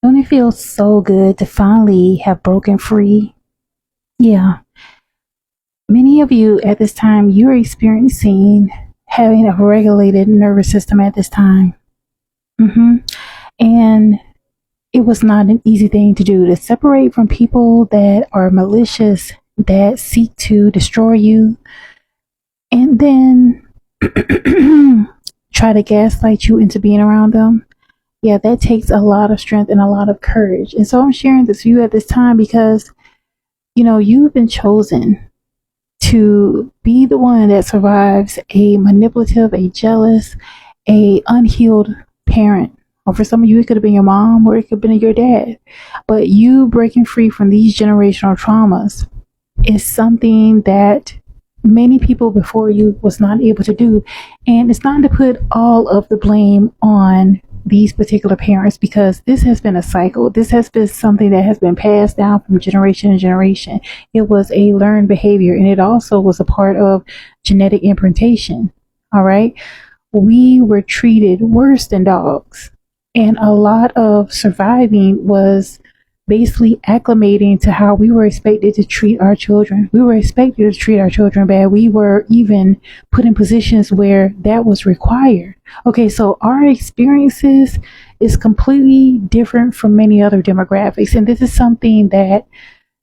Don't it feel so good to finally have broken free? Yeah. Many of you at this time, you're experiencing having a regulated nervous system at this time. And it was not an easy thing to do, to separate from people that are malicious, that seek to destroy you, and then try to gaslight you into being around them. Yeah, that takes a lot of strength and a lot of courage. And so I'm sharing this with you at this time because, you've been chosen to be the one that survives a manipulative, a jealous, a unhealed parent. Or for some of you, it could have been your mom or it could have been your dad. But you breaking free from these generational traumas is something that many people before you was not able to do. And it's not to put all of the blame on these particular parents, because this has been a cycle. This has been something that has been passed down from generation to generation. It was a learned behavior, and it also was a part of genetic imprintation. All right. We were treated worse than dogs, and a lot of surviving was basically acclimating to how we were expected to treat our children. We were expected to treat our children bad. We were even put in positions where that was required. Okay, so our experiences is completely different from many other demographics. And this is something that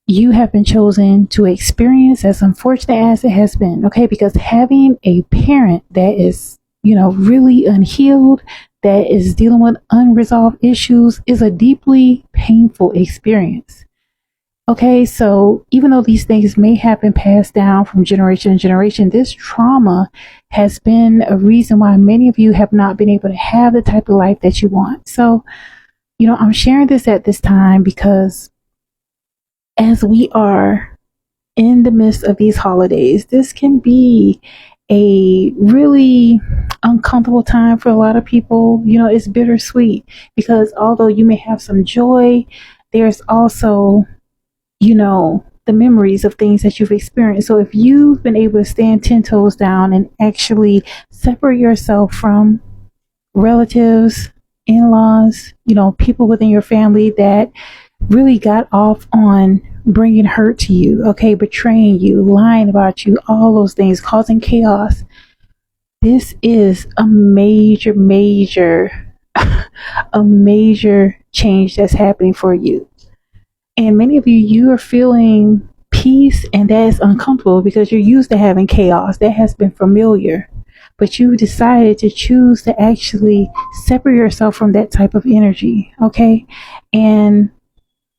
you have been chosen to experience, as unfortunate as it has been. Okay, because having a parent that is, really unhealed, that is dealing with unresolved issues, is a deeply painful experience. Okay, so even though these things may have been passed down from generation to generation, this trauma has been a reason why many of you have not been able to have the type of life that you want. So, I'm sharing this at this time because as we are in the midst of these holidays, this can be a really uncomfortable time for a lot of people. It's bittersweet because although you may have some joy, there's also, the memories of things that you've experienced. So if you've been able to stand 10 toes down and actually separate yourself from relatives, in-laws, people within your family that really got off on bringing hurt to you, okay, betraying you, lying about you, all those things, causing chaos. This is a major, a major change that's happening for you. And many of you are feeling peace, and that is uncomfortable because you're used to having chaos. That has been familiar. But you decided to choose to actually separate yourself from that type of energy, okay? And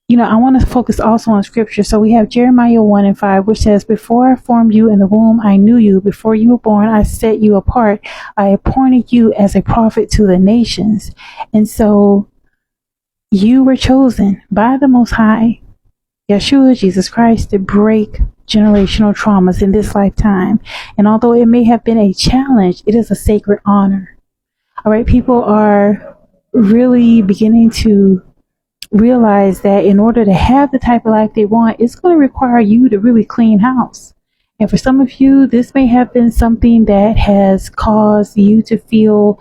I want to focus also on scripture. So we have Jeremiah 1:5, which says, "Before I formed you in the womb, I knew you. Before you were born, I set you apart. I appointed you as a prophet to the nations." And so you were chosen by the Most High, Yeshua, Jesus Christ, to break generational traumas in this lifetime. And although it may have been a challenge, it is a sacred honor. All right, people are really beginning to realize that in order to have the type of life they want, it's going to require you to really clean house. And for some of you, this may have been something that has caused you to feel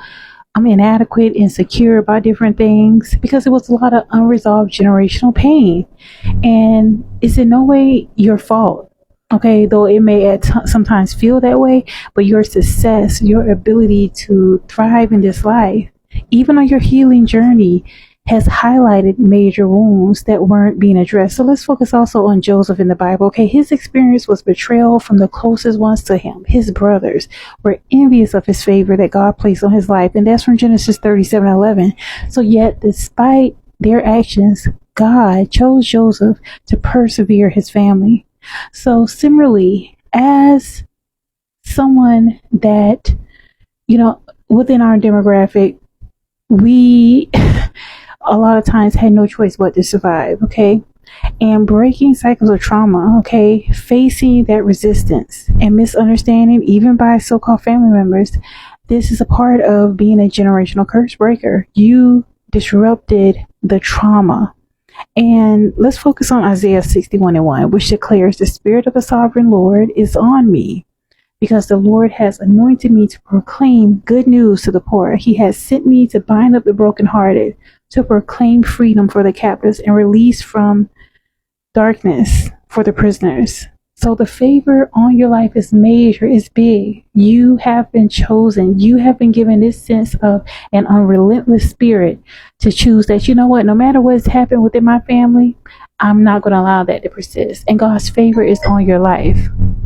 inadequate, insecure about different things, because it was a lot of unresolved generational pain. And it's in no way your fault. Okay, though it may sometimes feel that way, but your success, your ability to thrive in this life, even on your healing journey, has highlighted major wounds that weren't being addressed. So let's focus also on Joseph in the Bible. Okay, his experience was betrayal from the closest ones to him. His brothers were envious of his favor that God placed on his life. And that's from Genesis 37:11. So yet, despite their actions, God chose Joseph to persevere his family. So similarly, as someone that, within our demographic, we a lot of times had no choice but to survive, okay? And breaking cycles of trauma, okay? Facing that resistance and misunderstanding, even by so-called family members, this is a part of being a generational curse breaker. You disrupted the trauma. And let's focus on Isaiah 61:1, which declares, "The Spirit of the Sovereign Lord is on me, because the Lord has anointed me to proclaim good news to the poor. He has sent me to bind up the brokenhearted, to proclaim freedom for the captives and release from darkness for the prisoners. So the favor on your life is major, is big. You have been chosen. You have been given this sense of an unrelentless spirit to choose that, you know what, no matter what's happened within my family, I'm not going to allow that to persist. And God's favor is on your life.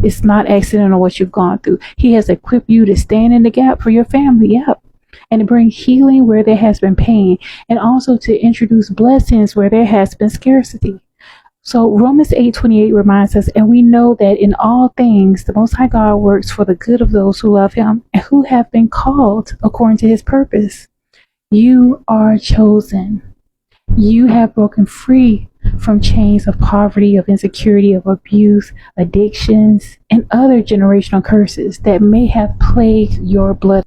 It's not accidental what you've gone through. He has equipped you to stand in the gap for your family. Yep. And to bring healing where there has been pain, and also to introduce blessings where there has been scarcity. So Romans 8:28 reminds us, and we know that in all things, the Most High God works for the good of those who love him and who have been called according to his purpose. You are chosen. You have broken free from chains of poverty, of insecurity, of abuse, addictions, and other generational curses that may have plagued your blood.